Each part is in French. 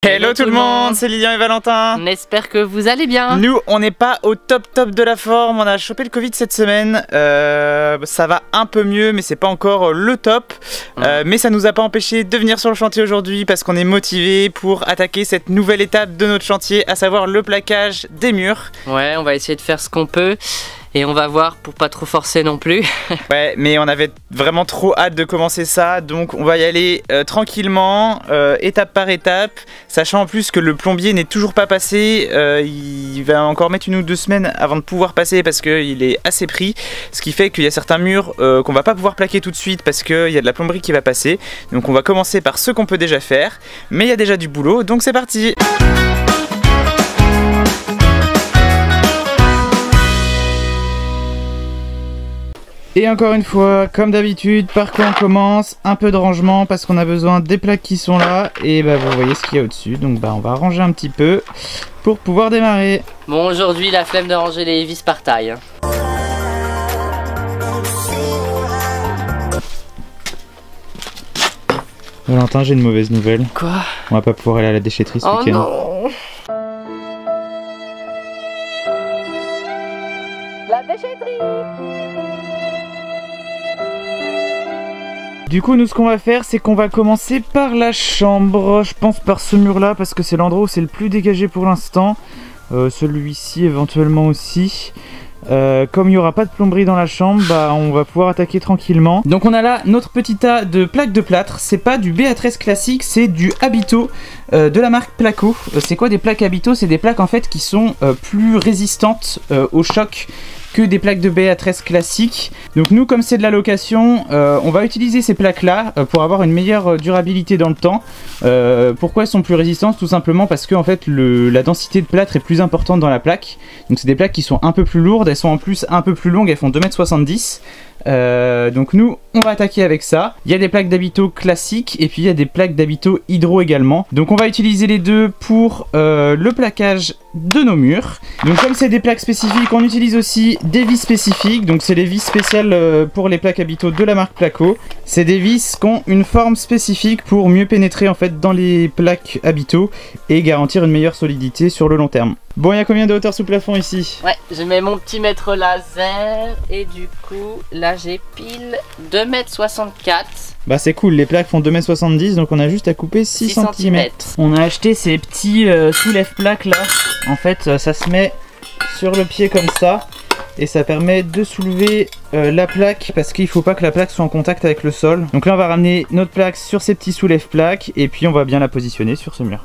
Hello tout le monde, c'est Lilian et Valentin. On espère que vous allez bien. Nous, on n'est pas au top de la forme. On a chopé le Covid cette semaine. Ça va un peu mieux, mais c'est pas encore le top. Mais ça nous a pas empêché de venir sur le chantier aujourd'hui parce qu'on est motivé pour attaquer cette nouvelle étape de notre chantier, à savoir le plaquage des murs. Ouais, on va essayer de faire ce qu'on peut. Et on va voir pour pas trop forcer non plus. Ouais, mais on avait vraiment trop hâte de commencer ça, donc on va y aller tranquillement, étape par étape, sachant en plus que le plombier n'est toujours pas passé. Il va encore mettre 1 ou 2 semaines avant de pouvoir passer parce qu'il est assez pris, ce qui fait qu'il y a certains murs qu'on va pas pouvoir plaquer tout de suite parce qu'il y a de la plomberie qui va passer. Donc on va commencer par ce qu'on peut déjà faire, mais il y a déjà du boulot, donc c'est parti. Et encore une fois, comme d'habitude, par quoi on commence? Un peu de rangement parce qu'on a besoin des plaques qui sont là. Et bah vous voyez ce qu'il y a au-dessus. Donc bah on va ranger un petit peu pour pouvoir démarrer. Bon, aujourd'hui la flemme de ranger les vis par taille. Valentin, j'ai une mauvaise nouvelle. Quoi? On va pas pouvoir aller à la déchetterie ce week-end. Non. La déchetterie. Du coup, nous, ce qu'on va faire, c'est qu'on va commencer par la chambre. Je pense par ce mur-là, parce que c'est l'endroit où c'est le plus dégagé pour l'instant. Celui-ci, éventuellement aussi. Comme il n'y aura pas de plomberie dans la chambre, bah, on va pouvoir attaquer tranquillement. Donc on a là notre petit tas de plaques de plâtre. C'est pas du BA13 classique, c'est du Habito de la marque Placo. C'est quoi des plaques Habito? C'est des plaques en fait qui sont plus résistantes au choc que des plaques de BA13 classiques. Donc nous, comme c'est de la location, on va utiliser ces plaques là pour avoir une meilleure durabilité dans le temps. Pourquoi elles sont plus résistantes? Tout simplement parce que en fait la densité de plâtre est plus importante dans la plaque. Donc c'est des plaques qui sont un peu plus lourdes, elles sont en plus un peu plus longues, elles font 2,70 m. Donc nous on va attaquer avec ça. Il y a des plaques d'Habito classiques et puis il y a des plaques d'Habito hydro également. Donc on va utiliser les deux pour le plaquage de nos murs. Donc comme c'est des plaques spécifiques, on utilise aussi des vis spécifiques. Donc c'est les vis spéciales pour les plaques Habito de la marque Placo. C'est des vis qui ont une forme spécifique pour mieux pénétrer en fait dans les plaques Habito et garantir une meilleure solidité sur le long terme. Bon, il y a combien de hauteur sous plafond ici? Ouais, je mets mon petit mètre laser et du coup là j'ai pile 2,64 m. Bah c'est cool, les plaques font 2,70 m, donc on a juste à couper 6 cm. On a acheté ces petits soulève-plaques là. En fait ça se met sur le pied comme ça et ça permet de soulever la plaque parce qu'il faut pas que la plaque soit en contact avec le sol. Donc là on va ramener notre plaque sur ces petits soulève-plaques et puis on va bien la positionner sur ce mur.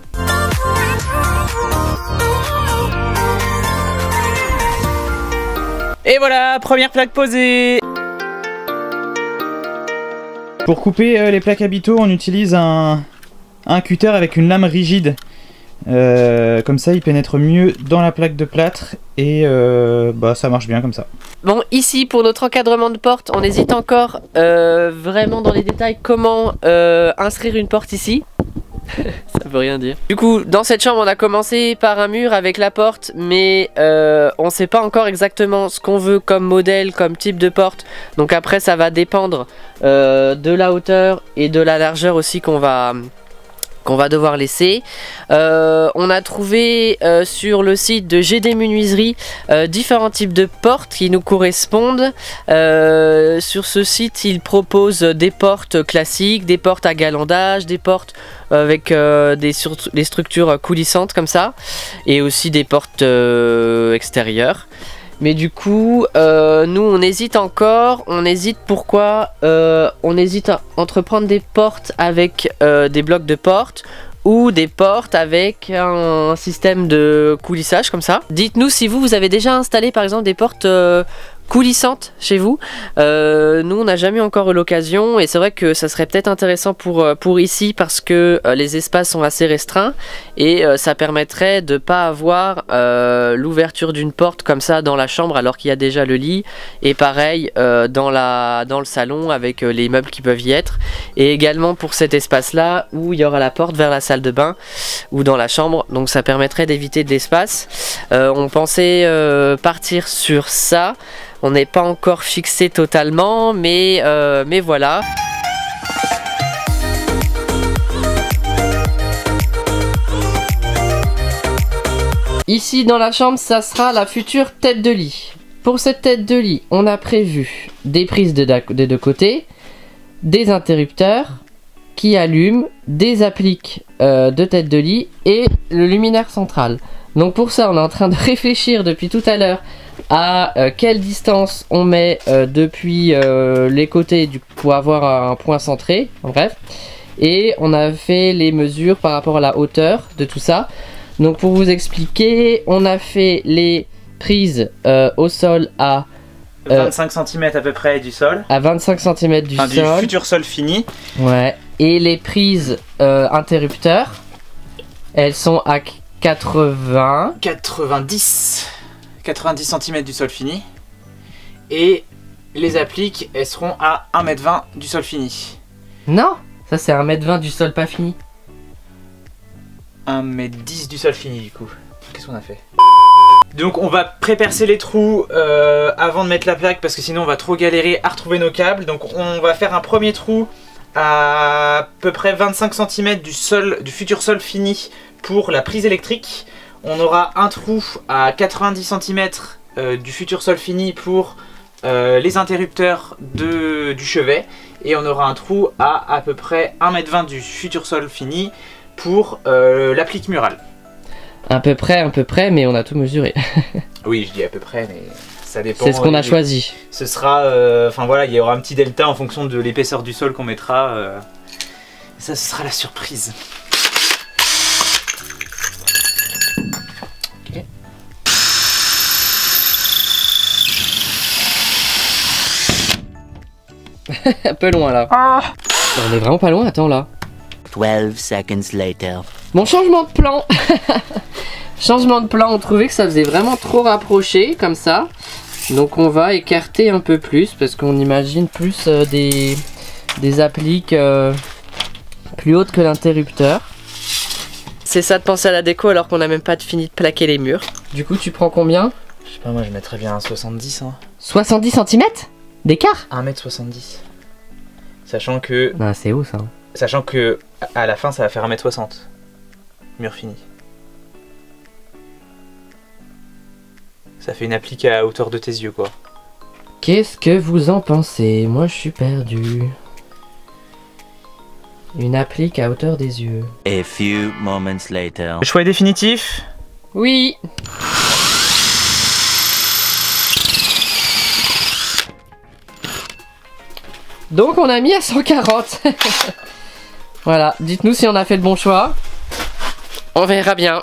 Et voilà, première plaque posée. Pour couper les plaques Habito, on utilise un cutter avec une lame rigide. Comme ça, il pénètre mieux dans la plaque de plâtre et bah, ça marche bien comme ça. Bon, ici pour notre encadrement de porte, on hésite encore vraiment dans les détails comment inscrire une porte ici. Ça veut rien dire. Du coup, dans cette chambre, on a commencé par un mur avec la porte, mais on sait pas encore exactement ce qu'on veut comme modèle, comme type de porte. Donc après, ça va dépendre de la hauteur et de la largeur aussi qu'on va devoir laisser. On a trouvé sur le site de GD Menuiserie différents types de portes qui nous correspondent. Sur ce site, ils proposent des portes classiques, des portes à galandage, des portes avec des structures coulissantes comme ça, et aussi des portes extérieures. Mais du coup, nous on hésite encore, pourquoi on hésite à entreprendre des portes avec des blocs de porte ou des portes avec un système de coulissage comme ça. Dites-nous si vous avez déjà installé par exemple des portes coulissantes chez vous. Nous on n'a jamais encore eu l'occasion et c'est vrai que ça serait peut-être intéressant pour ici parce que les espaces sont assez restreints et ça permettrait de pas avoir l'ouverture d'une porte comme ça dans la chambre alors qu'il y a déjà le lit, et pareil dans le salon avec les meubles qui peuvent y être, et également pour cet espace là où il y aura la porte vers la salle de bain ou dans la chambre, donc ça permettrait d'éviter de l'espace. On pensait partir sur ça. On n'est pas encore fixé totalement, mais voilà. Ici dans la chambre, ça sera la future tête de lit. Pour cette tête de lit, on a prévu des prises des deux côtés, des interrupteurs qui allument, des appliques de tête de lit et le luminaire central. Donc pour ça, on est en train de réfléchir depuis tout à l'heure à quelle distance on met depuis les côtés pour avoir un point centré, en bref. Et on a fait les mesures par rapport à la hauteur de tout ça. Donc pour vous expliquer, on a fait les prises au sol à 25 cm à peu près du sol. À 25 cm du sol. Du futur sol fini. Ouais. Et les prises interrupteurs, elles sont à 90 cm du sol fini. Et les appliques, elles seront à 1,20 m du sol fini. Non, ça c'est 1,20 m du sol pas fini. 1,10 m du sol fini du coup. Qu'est-ce qu'on a fait? Donc on va pré-percer les trous avant de mettre la plaque parce que sinon on va trop galérer à retrouver nos câbles. Donc on va faire un premier trou à peu près 25 cm du futur sol fini pour la prise électrique. On aura un trou à 90 cm du futur sol fini pour les interrupteurs du chevet. Et on aura un trou à peu près 1,20 m du futur sol fini pour l'applique murale. À peu près, mais on a tout mesuré. Oui, je dis à peu près, mais ça dépend. C'est ce qu'on a choisi. Ce sera, enfin voilà, il y aura un petit delta en fonction de l'épaisseur du sol qu'on mettra. Ça, ce sera la surprise. Ok. Un peu loin là. Ah, on est vraiment pas loin, attends là. 12 seconds later. Bon, changement de plan. Changement de plan, on trouvait que ça faisait vraiment trop rapproché comme ça. Donc on va écarter un peu plus parce qu'on imagine plus des appliques plus hautes que l'interrupteur. C'est ça de penser à la déco alors qu'on n'a même pas fini de plaquer les murs. Du coup tu prends combien? Je sais pas, moi je mettrais bien un 70 hein. 70 cm d'écart? 1,70 m. Sachant que... Ah, c'est haut ça. Sachant que à la fin ça va faire 1,60 m. Mur fini. Ça fait une applique à hauteur de tes yeux quoi. Qu'est-ce que vous en pensez? Moi je suis perdu. Une applique à hauteur des yeux. A few moments later. Le choix est définitif? Oui. Donc on a mis à 140. Voilà, dites-nous si on a fait le bon choix. On verra bien.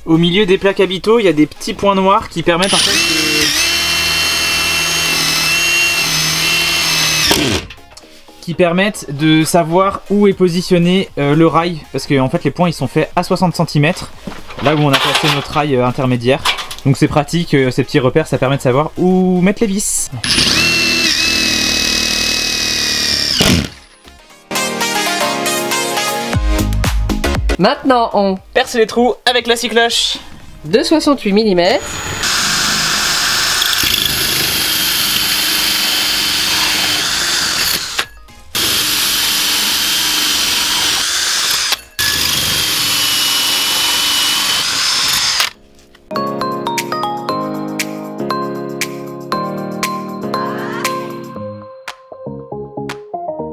Au milieu des plaques habitaux, il y a des petits points noirs qui permettent en fait de savoir où est positionné le rail. Parce que en fait les points ils sont faits à 60 cm, là où on a placé notre rail intermédiaire. Donc c'est pratique, ces petits repères ça permet de savoir où mettre les vis. Maintenant on perce les trous avec la scie cloche de 68 mm.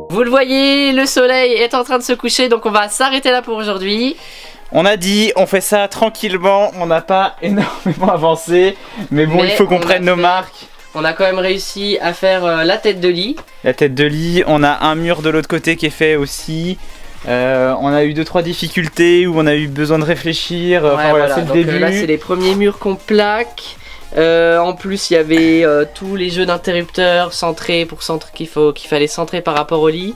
Vous le voyez, le soleil est en train de se coucher, donc on va s'arrêter là pour aujourd'hui. On a dit, on fait ça tranquillement, on n'a pas énormément avancé, mais bon, il faut qu'on prenne nos marques. On a quand même réussi à faire la tête de lit. La tête de lit, on a un mur de l'autre côté qui est fait aussi. On a eu 2-3 difficultés où on a eu besoin de réfléchir. Ouais, enfin, voilà, c'est le début. Là, c'est les premiers murs qu'on plaque. En plus il y avait tous les jeux d'interrupteurs centrés qu'il fallait centrer par rapport au lit,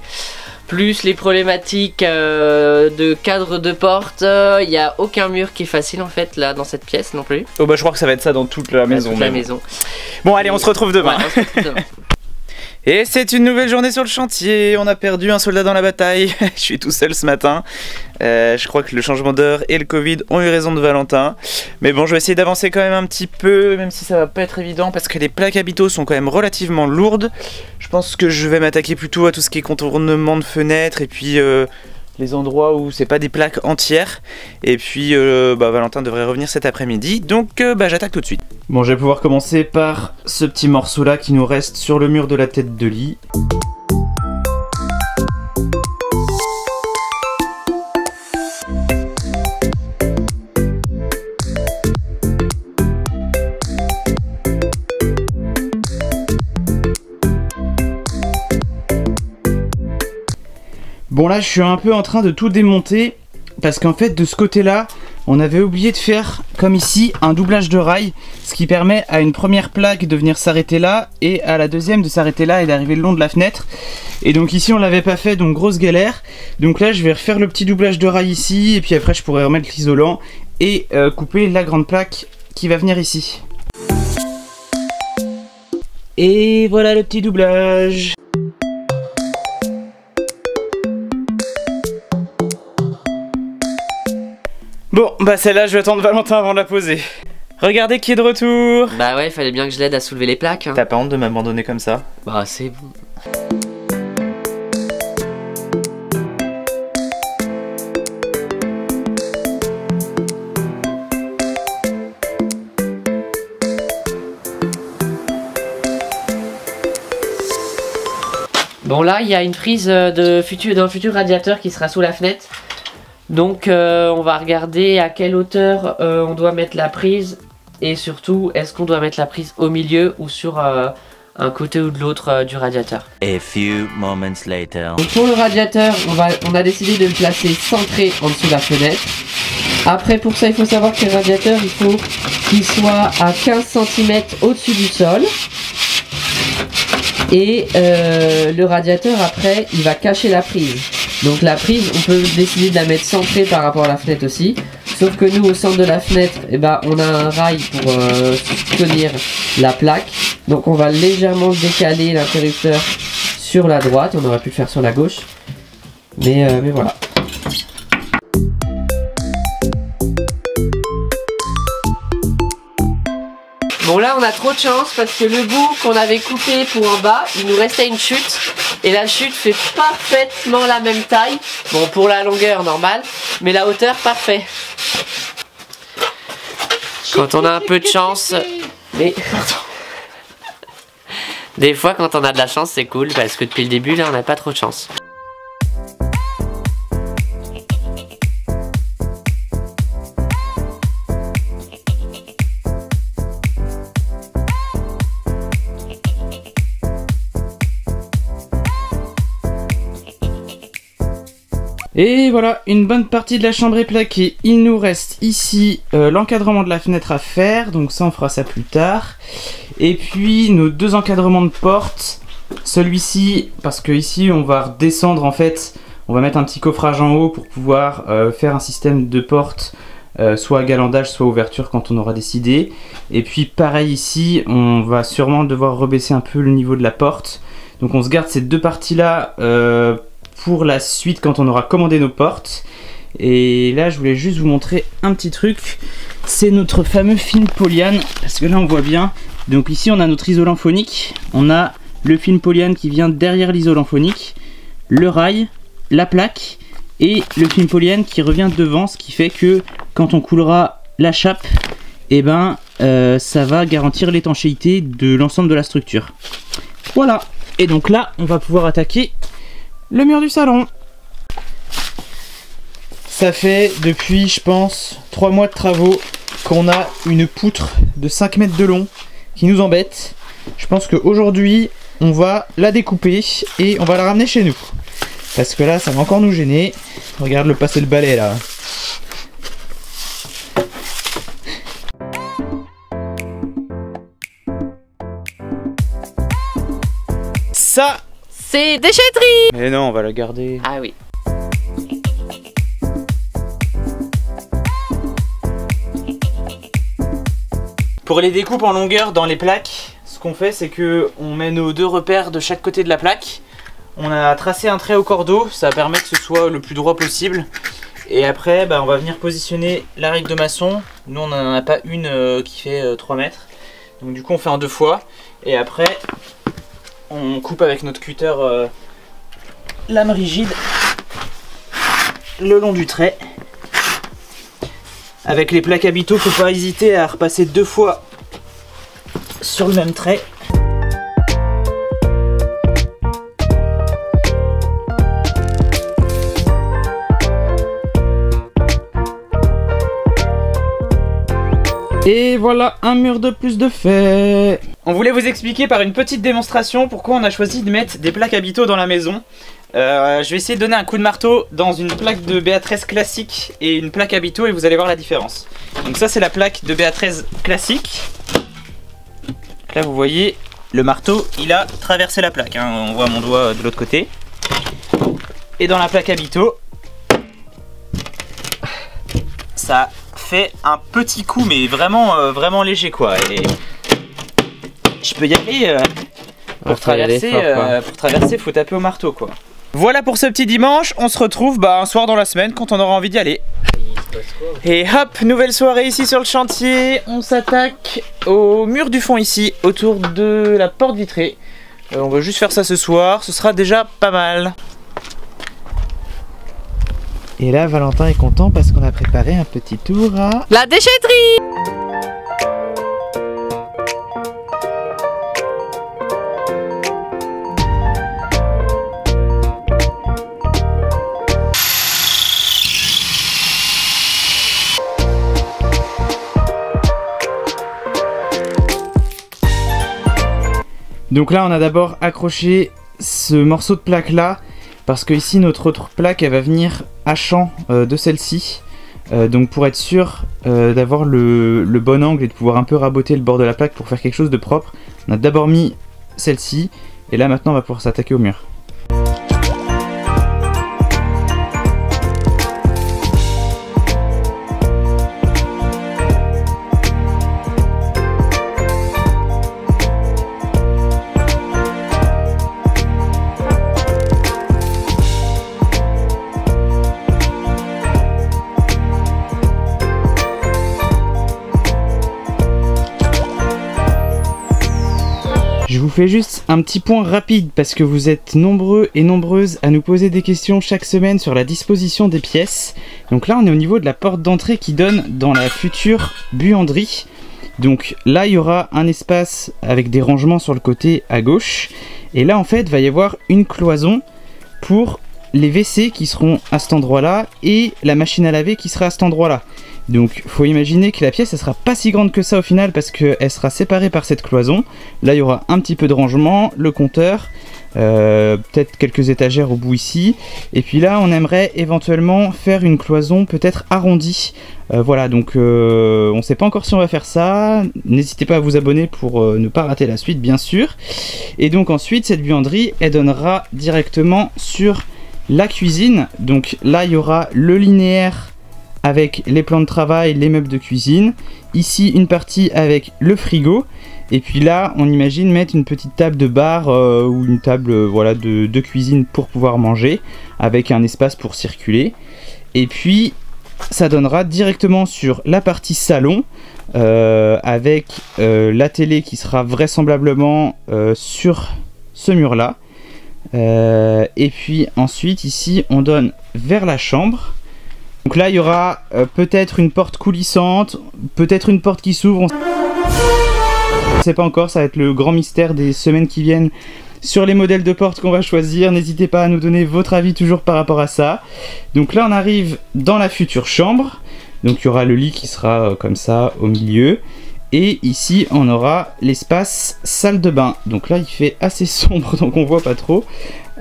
plus les problématiques de cadre de porte. Il n'y a aucun mur qui est facile en fait là dans cette pièce non plus. Oh bah je crois que ça va être ça dans toute la maison. Toute la maison. Bon allez, on se retrouve demain. Ouais, on se retrouve demain. Et c'est une nouvelle journée sur le chantier, on a perdu un soldat dans la bataille, je suis tout seul ce matin. Je crois que le changement d'heure et le Covid ont eu raison de Valentin. Mais bon, je vais essayer d'avancer quand même un petit peu, même si ça va pas être évident parce que les plaques habitaux sont quand même relativement lourdes. Je pense que je vais m'attaquer plutôt à tout ce qui est contournement de fenêtres et puis les endroits où c'est pas des plaques entières. Et puis Valentin devrait revenir cet après-midi, donc j'attaque tout de suite. Bon, je vais pouvoir commencer par ce petit morceau là qui nous reste sur le mur de la tête de lit. Bon, là je suis un peu en train de tout démonter parce qu'en fait de ce côté là on avait oublié de faire comme ici un doublage de rail, ce qui permet à une première plaque de venir s'arrêter là et à la deuxième de s'arrêter là et d'arriver le long de la fenêtre. Et donc ici on l'avait pas fait, donc grosse galère. Donc là je vais refaire le petit doublage de rail ici et puis après je pourrai remettre l'isolant et couper la grande plaque qui va venir ici. Et voilà le petit doublage. Bon, celle-là, je vais attendre Valentin avant de la poser. Regardez qui est de retour. Bah ouais, il fallait bien que je l'aide à soulever les plaques. Hein. T'as pas honte de m'abandonner comme ça? Bah c'est bon. Bon là, il y a une prise d'un futur radiateur qui sera sous la fenêtre. Donc on va regarder à quelle hauteur on doit mettre la prise et surtout est-ce qu'on doit mettre la prise au milieu ou sur un côté ou de l'autre du radiateur. A few moments later. Donc pour le radiateur, on a décidé de le placer centré en dessous de la fenêtre. Après pour ça il faut savoir que le radiateur il faut qu'il soit à 15 cm au-dessus du sol. Et le radiateur après il va cacher la prise. Donc la prise, on peut décider de la mettre centrée par rapport à la fenêtre aussi. Sauf que nous, au centre de la fenêtre, on a un rail pour soutenir la plaque. Donc on va légèrement décaler l'interrupteur sur la droite. On aurait pu le faire sur la gauche. Mais voilà. Bon là on a trop de chance parce que le bout qu'on avait coupé pour en bas, il nous restait une chute. Et la chute fait parfaitement la même taille. Bon pour la longueur normale, mais la hauteur parfait. Quand on a un peu de chance... Mais... Des fois quand on a de la chance c'est cool parce que depuis le début là on n'a pas trop de chance. Et voilà, une bonne partie de la chambre est plaquée. Il nous reste ici l'encadrement de la fenêtre à faire, donc ça on fera ça plus tard. Et puis nos deux encadrements de porte. Celui-ci, parce que ici on va redescendre en fait, on va mettre un petit coffrage en haut pour pouvoir faire un système de porte, soit à galandage, soit ouverture quand on aura décidé. Et puis pareil ici, on va sûrement devoir rebaisser un peu le niveau de la porte. Donc on se garde ces deux parties là pour la suite quand on aura commandé nos portes. Et là je voulais juste vous montrer un petit truc, c'est notre fameux film polyane, parce que là on voit bien. Donc ici on a notre isolant phonique, on a le film polyane qui vient derrière l'isolant phonique, le rail, la plaque et le film polyane qui revient devant, ce qui fait que quand on coulera la chape, et ça va garantir l'étanchéité de l'ensemble de la structure. Voilà, et donc là on va pouvoir attaquer le mur du salon. Ça fait depuis je pense 3 mois de travaux qu'on a une poutre de 5 mètres de long qui nous embête. Je pense qu'aujourd'hui on va la découper et on va la ramener chez nous. Parce que là ça va encore nous gêner. Regarde le passer le balai là. Ça c'est déchetterie. Mais non, on va la garder. Ah oui. Pour les découpes en longueur dans les plaques, ce qu'on fait, c'est que on met nos 2 repères de chaque côté de la plaque. On a tracé un trait au cordeau, ça permet que ce soit le plus droit possible. Et après, on va venir positionner la règle de maçon. Nous, on n'en a pas une qui fait 3 mètres. Donc du coup, on fait en 2 fois. Et après, on coupe avec notre cutter lame rigide le long du trait. Avec les plaques habitaux, faut pas hésiter à repasser 2 fois sur le même trait. Et voilà, un mur de plus de fait. On voulait vous expliquer par une petite démonstration pourquoi on a choisi de mettre des plaques habitaux dans la maison. Je vais essayer de donner un coup de marteau dans une plaque de BA13 classique et une plaque habitaux et vous allez voir la différence. Donc ça c'est la plaque de BA13 classique. Donc là vous voyez le marteau il a traversé la plaque, hein. On voit mon doigt de l'autre côté. Et dans la plaque habitaux, ça fait un petit coup mais vraiment vraiment léger quoi. Et je peux y aller pour traverser faut taper au marteau quoi. Voilà pour ce petit dimanche, on se retrouve un soir dans la semaine quand on aura envie d'y aller. Et hop, nouvelle soirée ici sur le chantier, on s'attaque au mur du fond ici, autour de la porte vitrée. On va juste faire ça ce soir, ce sera déjà pas mal. Et là Valentin est content parce qu'on a préparé un petit tour à la déchetterie. Donc là on a d'abord accroché ce morceau de plaque là parce que ici notre autre plaque elle va venir à champ de celle-ci, donc pour être sûr d'avoir le bon angle et de pouvoir un peu raboter le bord de la plaque pour faire quelque chose de propre, on a d'abord mis celle-ci et là maintenant on va pouvoir s'attaquer au mur. Je vous fais juste un petit point rapide parce que vous êtes nombreux et nombreuses à nous poser des questions chaque semaine sur la disposition des pièces. Donc là on est au niveau de la porte d'entrée qui donne dans la future buanderie. Donc là il y aura un espace avec des rangements sur le côté à gauche. Et là en fait il va y avoir une cloison pour les WC qui seront à cet endroit là et la machine à laver qui sera à cet endroit là. Donc faut imaginer que la pièce elle sera pas si grande que ça au final parce qu'elle sera séparée par cette cloison. Là il y aura un petit peu de rangement, le compteur, peut-être quelques étagères au bout ici. Et puis là on aimerait éventuellement faire une cloison peut-être arrondie. Voilà donc on sait pas encore si on va faire ça. N'hésitez pas à vous abonner pour ne pas rater la suite bien sûr. Et donc ensuite cette buanderie elle donnera directement sur la cuisine. Donc là il y aura le linéaire avec les plans de travail, les meubles de cuisine. Ici une partie avec le frigo. Et puis là on imagine mettre une petite table de bar ou une table voilà, de cuisine pour pouvoir manger avec un espace pour circuler. Et puis ça donnera directement sur la partie salon avec la télé qui sera vraisemblablement sur ce mur là. Et puis ensuite ici on donne vers la chambre. Donc là il y aura peut-être une porte coulissante, peut-être une porte qui s'ouvre, on ne sait pas encore, ça va être le grand mystère des semaines qui viennent sur les modèles de porte qu'on va choisir. N'hésitez pas à nous donner votre avis toujours par rapport à ça. Donc là on arrive dans la future chambre, donc il y aura le lit qui sera comme ça au milieu. Et ici on aura l'espace salle de bain. Donc là il fait assez sombre donc on voit pas trop.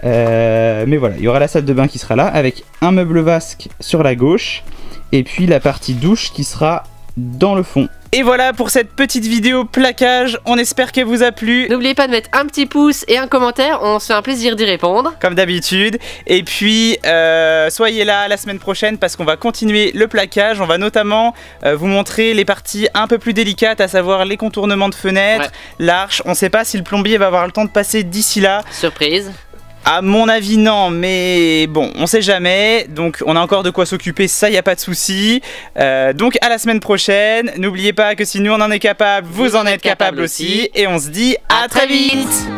Mais voilà, il y aura la salle de bain qui sera là avec un meuble vasque sur la gauche. Et puis la partie douche qui sera dans le fond. Et voilà pour cette petite vidéo plaquage, on espère qu'elle vous a plu. N'oubliez pas de mettre un petit pouce et un commentaire, on se fait un plaisir d'y répondre. Comme d'habitude. Et puis soyez là la semaine prochaine parce qu'on va continuer le plaquage. On va notamment vous montrer les parties un peu plus délicates, à savoir les contournements de fenêtres, l'arche. On ne sait pas si le plombier va avoir le temps de passer d'ici là. Surprise. À mon avis non, mais bon, on sait jamais, donc on a encore de quoi s'occuper, ça y a pas de souci. Donc à la semaine prochaine, n'oubliez pas que si nous on en est capable, vous en êtes capable aussi, et on se dit à très vite.